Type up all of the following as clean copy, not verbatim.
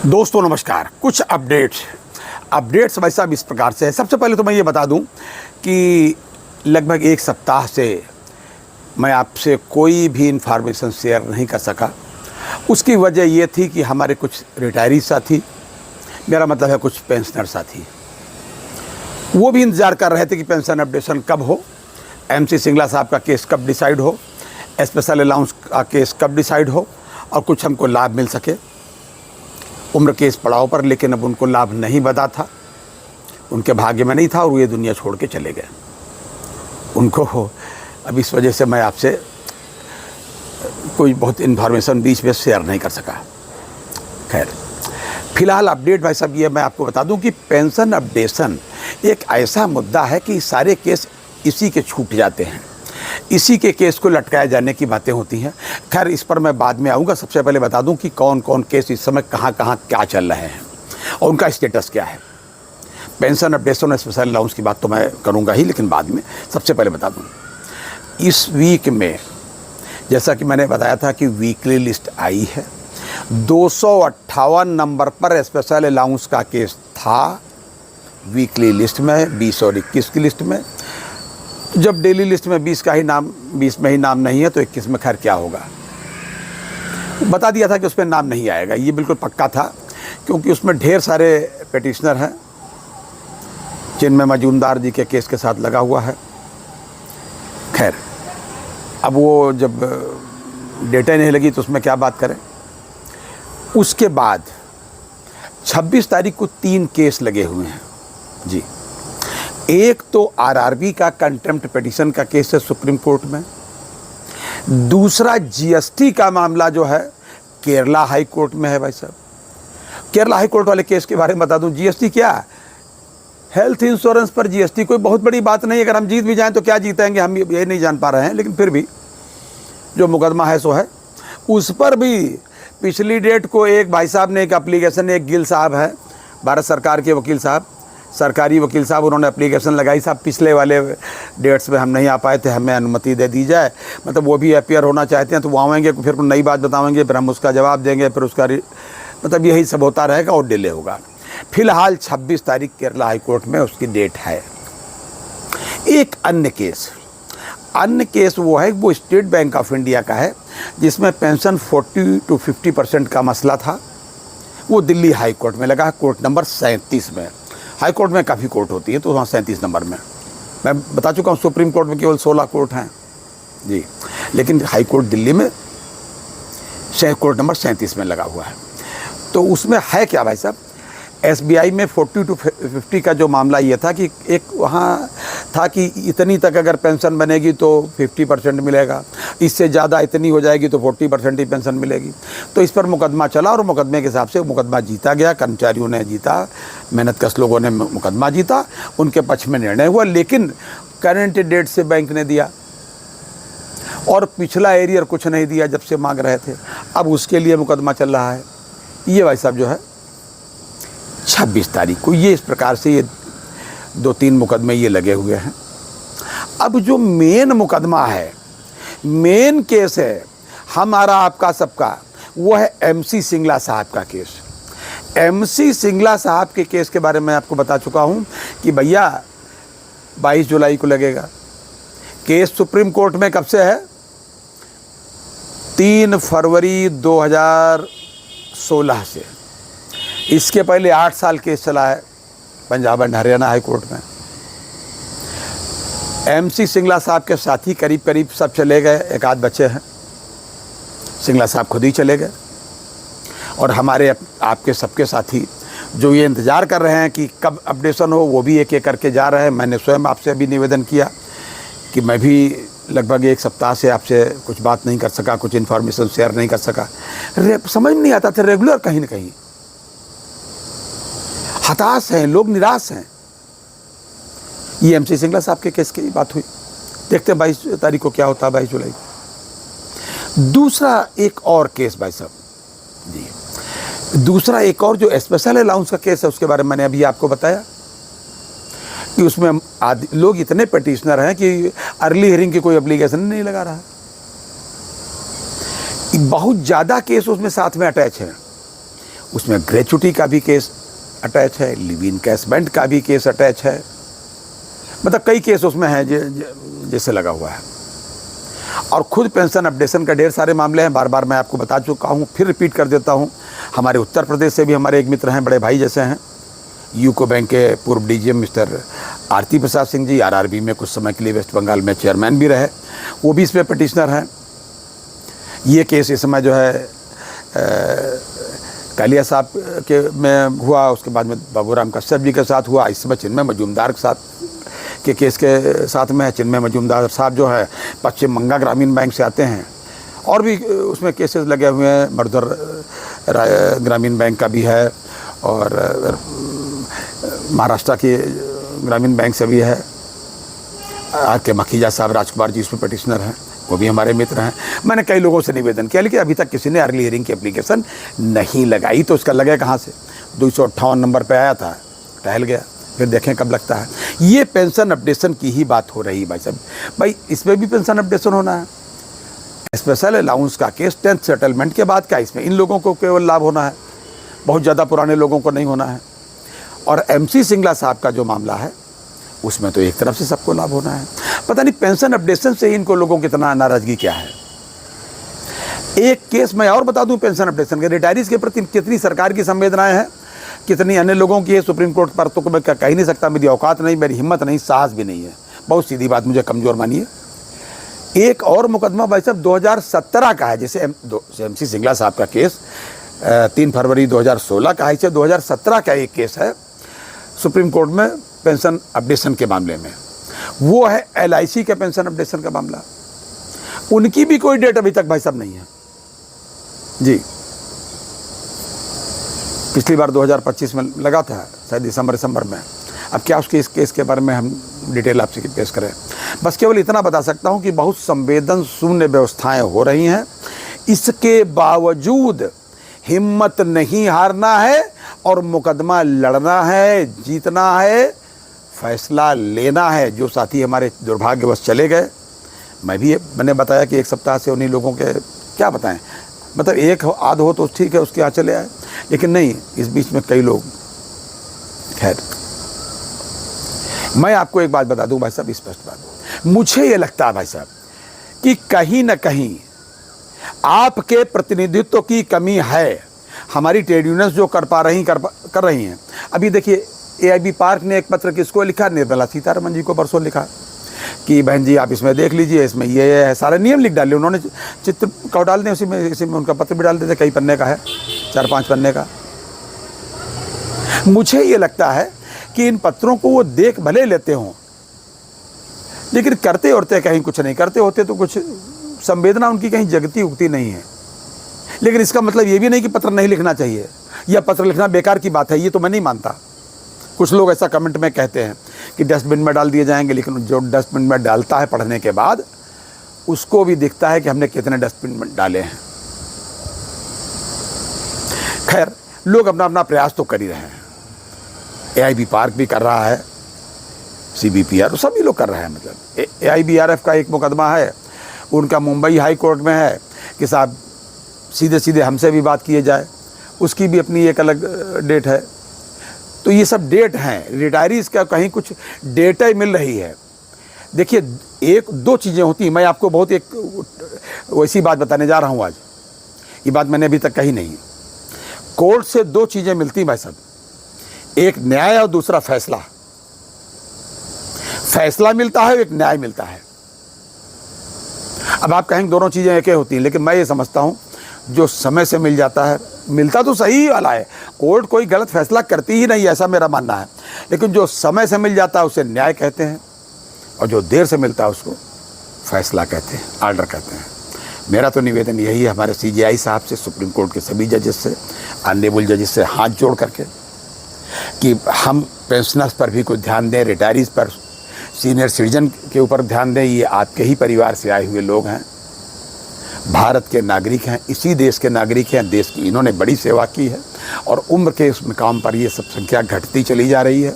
दोस्तों नमस्कार। कुछ अपडेट्स भाई साहब इस प्रकार से है। सबसे पहले तो मैं ये बता दूं कि लगभग एक सप्ताह से मैं आपसे कोई भी इन्फॉर्मेशन शेयर नहीं कर सका। उसकी वजह ये थी कि हमारे कुछ रिटायरी साथी, मेरा मतलब है कुछ पेंशनर साथी, वो भी इंतज़ार कर रहे थे कि पेंशन अपडेशन कब हो, MC सिंगला साहब का केस कब डिसाइड हो, स्पेशल अलाउंस का केस कब डिसाइड हो और कुछ हमको लाभ मिल सके। उम्र केस पड़ाव पर, लेकिन अब उनको लाभ नहीं बता था, उनके भाग्य में नहीं था और वो ये दुनिया छोड़ के चले गए। उनको अब इस वजह से मैं आपसे कोई बहुत इन्फॉर्मेशन बीच में शेयर नहीं कर सका। खैर, फिलहाल अपडेट भाई साहब ये मैं आपको बता दूं कि पेंशन अपडेशन एक ऐसा मुद्दा है कि सारे केस इसी के छूट जाते हैं, इसी के केस को लटकाए जाने की बातें होती हैं। खैर, इस पर मैं बाद में आऊँगा। सबसे पहले बता दूं कि कौन कौन केस इस समय कहाँ कहाँ क्या चल रहे हैं और उनका स्टेटस क्या है। पेंशन अपडेशन और स्पेशल अलाउंस की बात तो मैं करूँगा ही, लेकिन बाद में। सबसे पहले बता दूँ, इस वीक में जैसा कि मैंने बताया था कि वीकली लिस्ट आई है। 258 नंबर पर स्पेशल अलाउंस का केस था वीकली लिस्ट में, 20 और 21 की लिस्ट में। जब डेली लिस्ट में 20 में ही नाम नहीं है तो 21 में खैर क्या होगा। बता दिया था कि उसमें नाम नहीं आएगा, ये बिल्कुल पक्का था, क्योंकि उसमें ढेर सारे पिटिशनर हैं जिनमें मजूमदार जी के केस के साथ लगा हुआ है। खैर, अब वो जब डेटा नहीं लगी तो उसमें क्या बात करें। उसके बाद 26 तारीख को 3 केस लगे हुए हैं जी। एक तो RRB का कंटेम्प्ट पिटीशन का केस है सुप्रीम कोर्ट में। दूसरा GST का मामला जो है केरला हाई कोर्ट में है। भाई साहब, केरला हाई कोर्ट वाले केस के बारे में बता दूं, GST क्या, हेल्थ इंश्योरेंस पर GST कोई बहुत बड़ी बात नहीं। अगर हम जीत भी जाएं तो क्या जीतेंगे हम ये नहीं जान पा रहे हैं, लेकिन फिर भी जो मुकदमा है सो है। उस पर भी पिछली डेट को एक भाई साहब ने एक एप्लीकेशन, एक गिल साहब है भारत सरकार के वकील साहब, सरकारी वकील साहब, उन्होंने एप्लीकेशन लगाई, साहब पिछले वाले डेट्स में हम नहीं आ पाए थे, हमें अनुमति दे दी जाए। मतलब वो भी अपियर होना चाहते हैं तो वो आएंगे, फिर नई बात बताएंगे, फिर हम उसका जवाब देंगे, फिर उसका मतलब यही सब होता रहेगा और डिले होगा। फिलहाल 26 तारीख केरला हाई कोर्ट में उसकी डेट है। एक अन्य केस वो है, वो स्टेट बैंक ऑफ इंडिया का है, जिसमें पेंशन 40 to 50% का मसला था। वो दिल्ली हाई कोर्ट में लगा है, कोर्ट नंबर 37 में। हाई कोर्ट में काफ़ी कोर्ट होती है तो वहाँ 37 नंबर में। मैं बता चुका हूँ सुप्रीम कोर्ट में केवल 16 कोर्ट हैं जी, लेकिन हाई कोर्ट दिल्ली में कोर्ट नंबर 37 में लगा हुआ है। तो उसमें है क्या भाई साहब, SBI में 40 to 50 का जो मामला ये था कि एक वहाँ था कि इतनी तक अगर पेंशन बनेगी तो 50% मिलेगा, इससे ज़्यादा इतनी हो जाएगी तो 40% ही पेंशन मिलेगी। तो इस पर मुकदमा चला और मुकदमे के हिसाब से मुकदमा जीता गया, कर्मचारियों ने जीता, मेहनतकश लोगों ने मुकदमा जीता, उनके पक्ष में निर्णय हुआ। लेकिन करंट डेट से बैंक ने दिया और पिछला एरियर कुछ नहीं दिया जब से मांग रहे थे। अब उसके लिए मुकदमा चल रहा है। ये भाई साहब जो है 26 तारीख को, ये इस प्रकार से ये 2-3 मुकदमे ये लगे हुए हैं। अब जो मेन मुकदमा है, मेन केस है हमारा आपका सबका, वो है MC सिंगला साहब का केस। MC सिंगला साहब के केस के बारे में आपको बता चुका हूँ कि भैया 22 जुलाई को लगेगा। केस सुप्रीम कोर्ट में कब से है, 3 फरवरी 2016 से। इसके पहले 8 साल केस चला है Punjab and Haryana high court में। MC सिंगला साहब के साथी करीब सब चले गए, एक आध बच्चे हैं। सिंगला साहब खुद ही चले गए और हमारे आपके सबके साथी जो ये इंतज़ार कर रहे हैं कि कब अपडेशन हो, वो भी एक एक करके जा रहे हैं। मैंने स्वयं आपसे अभी निवेदन किया कि मैं भी लगभग एक सप्ताह से आपसे कुछ बात नहीं कर सका, कुछ इन्फॉर्मेशन शेयर नहीं कर सका। समझ में नहीं आता था रेगुलर, कहीं ना कहीं हताश हैं लोग, निराश हैं। ये MC सिंगला साहब के केस की बात हुई। देखते हैं 22 तारीख को क्या होता है, 22 जुलाई को। दूसरा एक और केस भाई साहब जी, दूसरा एक और जो स्पेशल अलाउंस का केस है, उसके बारे में मैंने अभी आपको बताया कि उसमें लोग इतने पिटिशनर हैं कि अर्ली हियरिंग की कोई एप्लीकेशन नहीं लगा रहा है। बहुत ज़्यादा केस उसमें साथ में अटैच है। उसमें ग्रेचुटी का भी केस अटैच है, लिव इन कैशमेंट का भी केस अटैच है, मतलब कई केस उसमें हैं जैसे लगा हुआ है। और खुद पेंशन अपडेशन का ढेर सारे मामले हैं, बार बार मैं आपको बता चुका हूँ, फिर रिपीट कर देता हूँ। हमारे उत्तर प्रदेश से भी हमारे एक मित्र हैं, बड़े भाई जैसे हैं, यूको बैंक के पूर्व डीजीएम मिस्टर आरती प्रसाद सिंह जी, आरआरबी में कुछ समय के लिए वेस्ट बंगाल में चेयरमैन भी रहे, वो भी इस पर पिटिशनर हैं। ये केस इस समय जो है कालिया साहब के में हुआ, उसके बाद में बाबूराम कश्यप जी के साथ हुआ, इस समय चिन्मय मजूमदार के साथ के केस के साथ में है। चिन्मय मजूमदार साहब जो है पश्चिम बंगाल ग्रामीण बैंक से आते हैं, और भी उसमें केसेस लगे हुए हैं, मर्दर ग्रामीण बैंक का भी है, और महाराष्ट्र के ग्रामीण बैंक से भी है। आर के मखीजा साहब, राजकुमार जी उसमें पिटिशनर हैं, वो भी हमारे मित्र हैं। मैंने कई लोगों से निवेदन किया, लेकिन अभी तक किसी ने अर्ली हियरिंग की एप्लीकेशन नहीं लगाई, तो उसका लगे कहाँ से। 258 नंबर पे आया था, टहल गया, फिर देखें कब लगता है। ये पेंशन अपडेशन की ही बात हो रही है भाई साहब। भाई इसमें भी पेंशन अपडेशन होना है। स्पेशल अलाउंस का केस 10th सेटलमेंट के बाद का, इसमें इन लोगों को केवल लाभ होना है, बहुत ज़्यादा पुराने लोगों को नहीं होना है। और MC सिंगला साहब का जो मामला है उसमें तो एक तरफ से सबको लाभ होना है। पता नहीं पेंशन अपडेशन से इनको लोगों की इतना नाराज़गी क्या है। एक केस मैं और बता दूं पेंशन अपडेशन के, रिटायरीज के प्रति कितनी सरकार की संवेदनाएं हैं, कितनी अन्य लोगों की है। सुप्रीम कोर्ट पर तो मैं कह ही नहीं सकता, मेरी औकात नहीं, मेरी हिम्मत नहीं, साहस भी नहीं है, बहुत सीधी बात, मुझे कमज़ोर मानिए। एक और मुकदमा भाई साहब 2017 का है, जैसे MC सिंगला साहब का केस 3 फरवरी 2016 का है, इसे 2017 का एक केस है सुप्रीम कोर्ट में पेंशन अपडेशन के मामले में। वो है LIC के पेंशन अपडेशन का मामला। उनकी भी कोई डेट अभी तक भाई साहब नहीं है जी। पिछली बार 2025 में लगा था शायद दिसंबर में। अब क्या उसके इस केस के बारे में हम डिटेल आपसे पेश करें। बस केवल इतना बता सकता हूं कि बहुत संवेदन शून्य व्यवस्थाएं हो रही हैं। इसके बावजूद हिम्मत नहीं हारना है और मुकदमा लड़ना है, जीतना है, फैसला लेना है। जो साथी हमारे दुर्भाग्यवश चले गए, मैंने बताया कि एक सप्ताह से उन्हीं लोगों के क्या बताएं, मतलब एक आध हो तो ठीक है, उसके यहाँ चले आए, लेकिन नहीं, इस बीच में कई लोग। खैर, मैं आपको एक बात बता दूं भाई साहब, स्पष्ट बात, मुझे ये लगता है भाई साहब कि कहीं ना कहीं आपके प्रतिनिधित्व की कमी है। हमारी ट्रेड यूनियंस जो कर रही हैं। अभी देखिए AIB पार्क ने एक पत्र किसको लिखा, निर्मला सीतारमण जी को परसों लिखा कि बहन जी आप इसमें देख लीजिए, इसमें ये है, सारे नियम लिख डाले उन्होंने, चित्र को डाल दें उसी में उनका पत्र भी डाल देते, कई पन्ने का है, 4-5 पन्ने का। मुझे ये लगता है कि इन पत्रों को वो देख भले लेते हों, लेकिन करते होते कहीं कुछ नहीं करते होते, तो कुछ संवेदना उनकी कहीं जगती उगती नहीं है। लेकिन इसका मतलब ये भी नहीं कि पत्र नहीं लिखना चाहिए या पत्र लिखना बेकार की बात है, ये तो मैं नहीं मानता। कुछ लोग ऐसा कमेंट में कहते हैं कि डस्टबिन में डाल दिए जाएंगे, लेकिन जो डस्टबिन में डालता है पढ़ने के बाद उसको भी दिखता है कि हमने कितने डस्टबिन में डाले हैं। खैर, लोग अपना अपना प्रयास तो कर ही रहे हैं। AIB पार्क भी कर रहा है, CBPR सभी लोग कर रहे हैं। मतलब AIBRF का एक मुकदमा है, उनका मुंबई हाई कोर्ट में है कि साहब सीधे सीधे हमसे भी बात किए जाए, उसकी भी अपनी एक अलग डेट है। तो ये सब डेट हैं, रिटायरीज का कहीं कुछ डेटा ही मिल रही है। देखिए, 1-2 चीज़ें होती हैं। मैं आपको बहुत एक वैसी बात बताने जा रहा हूँ आज, ये बात मैंने अभी तक कही नहीं। कोर्ट से 2 चीज़ें मिलती हैं भाई साहब, एक न्याय और दूसरा फैसला। फैसला मिलता है, एक न्याय मिलता है। अब आप कहेंगे दोनों चीज़ें एक ही होती हैं, लेकिन मैं ये समझता हूँ जो समय से मिल जाता है, मिलता तो सही वाला है, कोर्ट कोई गलत फैसला करती ही नहीं, ऐसा मेरा मानना है। लेकिन जो समय से मिल जाता है उसे न्याय कहते हैं, और जो देर से मिलता है उसको फैसला कहते हैं, आर्डर कहते हैं। मेरा तो निवेदन यही है हमारे CJI साहब से, सुप्रीम कोर्ट के सभी जजेस से, ऑनरेबल जजेस से हाथ जोड़ करके कि हम पेंशनर्स पर भी कुछ ध्यान दें, रिटायरीज पर, सीनियर सिटीजन के ऊपर ध्यान दें। ये आपके ही परिवार से आए हुए लोग हैं, भारत के नागरिक हैं, इसी देश के नागरिक हैं, देश की इन्होंने बड़ी सेवा की है, और उम्र के उस मुकाम पर ये सब संख्या घटती चली जा रही है।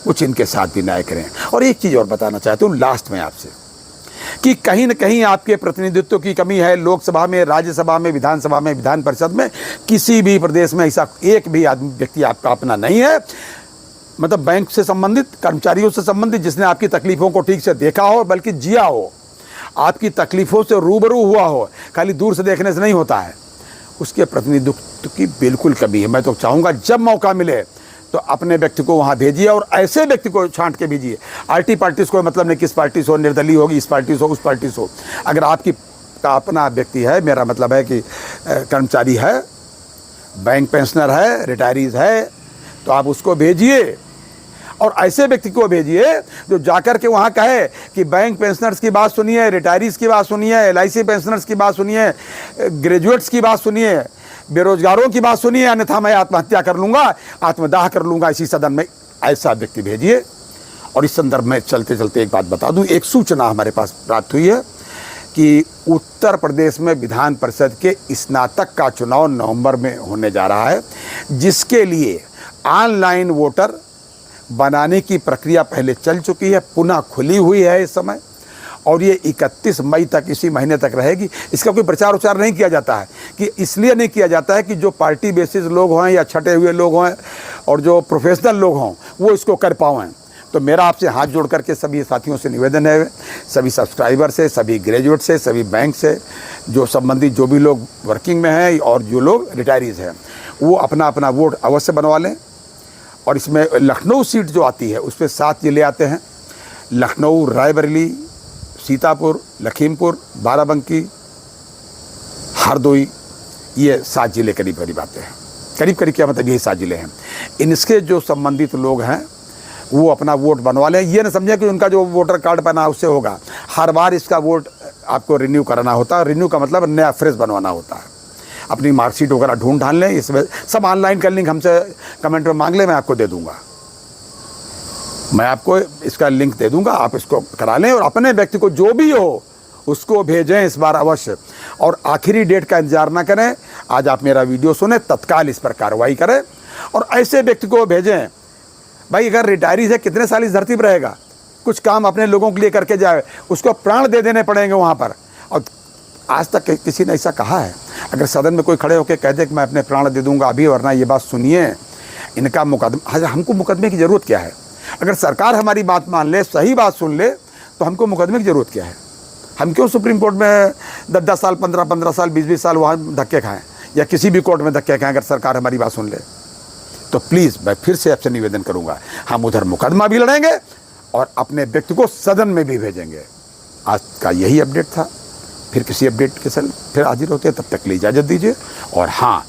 कुछ इनके साथ भी न्याय करें। और एक चीज़ और बताना चाहता हूँ लास्ट में आपसे, कि कहीं न कहीं आपके प्रतिनिधित्व की कमी है। लोकसभा में, राज्यसभा में, विधानसभा में, विधान परिषद में, किसी भी प्रदेश में ऐसा एक भी आदमी व्यक्ति आपका अपना नहीं है, मतलब बैंक से संबंधित, कर्मचारियों से संबंधित, जिसने आपकी तकलीफ़ों को ठीक से देखा हो, बल्कि जिया हो, आपकी तकलीफ़ों से रूबरू हुआ हो, खाली दूर से देखने से नहीं होता है। उसके प्रतिनिधित्व की बिल्कुल कमी है। मैं तो चाहूँगा जब मौका मिले तो अपने व्यक्ति को वहाँ भेजिए और ऐसे व्यक्ति को छांट के भेजिए। आरटी पार्टी से कोई मतलब नहीं, किस पार्टी से हो, निर्दलीय होगी, इस पार्टी से हो, उस पार्टी से हो। अगर आपकी का अपना व्यक्ति है, मेरा मतलब है कि कर्मचारी है, बैंक पेंशनर है, रिटायरीज है, तो आप उसको भेजिए। और ऐसे व्यक्ति को भेजिए जो जाकर के वहाँ कहे कि बैंक पेंशनर्स की बात सुनिए, रिटायरीज की बात सुनिए, LIC पेंशनर्स की बात सुनिए, ग्रेजुएट्स की बात सुनिए, बेरोजगारों की बात सुनिए, अन्यथा मैं आत्महत्या कर लूँगा, आत्मदाह कर लूँगा इसी सदन में। ऐसा व्यक्ति भेजिए। और इस संदर्भ में चलते चलते एक बात बता दूँ, एक सूचना हमारे पास प्राप्त हुई है कि उत्तर प्रदेश में विधान परिषद के स्नातक का चुनाव नवंबर में होने जा रहा है, जिसके लिए ऑनलाइन वोटर बनाने की प्रक्रिया पहले चल चुकी है, पुनः खुली हुई है इस समय, और ये 31 मई तक, इसी महीने तक रहेगी। इसका कोई प्रचार उचार नहीं किया जाता है, कि इसलिए नहीं किया जाता है कि जो पार्टी बेसिस लोग हों या छटे हुए लोग हों और जो प्रोफेशनल लोग हों वो इसको कर पाएँ। तो मेरा आपसे हाथ जोड़ करके सभी साथियों से निवेदन है, सभी सब्सक्राइबर से, सभी ग्रेजुएट से, सभी बैंक से, जो संबंधित जो भी लोग वर्किंग में हैं और जो लोग रिटायरीज हैं, वो अपना अपना वोट अवश्य बनवा लें। और इसमें लखनऊ सीट जो आती है उस पर 7 जिले आते हैं, लखनऊ, रायबरेली, सीतापुर, लखीमपुर, बाराबंकी, हरदोई, ये 7 जिले करीब करीब आते हैं। करीब करीब क्या मतलब, यही 7 जिले हैं। इनके जो संबंधित लोग हैं वो अपना वोट बनवा लें। ये ना समझें कि उनका जो वोटर कार्ड बना उससे होगा। हर बार इसका वोट आपको रिन्यू कराना होता है। रिन्यू का मतलब नया फ्रेश बनवाना होता है। अपनी मार्कशीट वगैरह ढूंढ ढाल लें, इसमें सब ऑनलाइन का लिंक हमसे कमेंट में मांग लें, मैं आपको दे दूंगा। मैं आपको इसका लिंक दे दूंगा, आप इसको करा लें और अपने व्यक्ति को जो भी हो उसको भेजें इस बार अवश्य। और आखिरी डेट का इंतजार ना करें। आज आप मेरा वीडियो सुने, तत्काल इस पर कार्रवाई करें और ऐसे व्यक्ति को भेजें। भाई अगर रिटायरीज है, कितने साल इस धरती पर रहेगा, कुछ काम अपने लोगों के लिए करके जाए, उसको प्राण दे देने पड़ेंगे वहाँ पर। और आज तक किसी ने ऐसा कहा है? अगर सदन में कोई खड़े होकर कह दे कि मैं अपने प्राण दे दूंगा अभी, वरना ये बात सुनिए, इनका मुकदमा, हमको मुकदमे की ज़रूरत क्या है? अगर सरकार हमारी बात मान ले, सही बात सुन ले, तो हमको मुकदमे की ज़रूरत क्या है? हम क्यों सुप्रीम कोर्ट में 10-10 साल, 15-15 साल, 20-20 साल वहाँ धक्के खाएं, या किसी भी कोर्ट में धक्के खाएं अगर सरकार हमारी बात सुन ले? तो प्लीज़ मैं फिर से आपसे निवेदन करूंगा, हम उधर मुकदमा भी लड़ेंगे और अपने व्यक्ति को सदन में भी भेजेंगे। आज का यही अपडेट था। फिर किसी अपडेट के साथ फिर हाजिर होते हैं, तब तक के लिए इजाज़त दीजिए। और हाँ,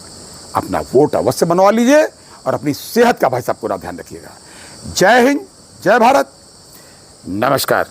अपना वोट अवश्य बनवा लीजिए और अपनी सेहत का भाई साहब पूरा ध्यान रखिएगा। जय हिंद, जय भारत, नमस्कार।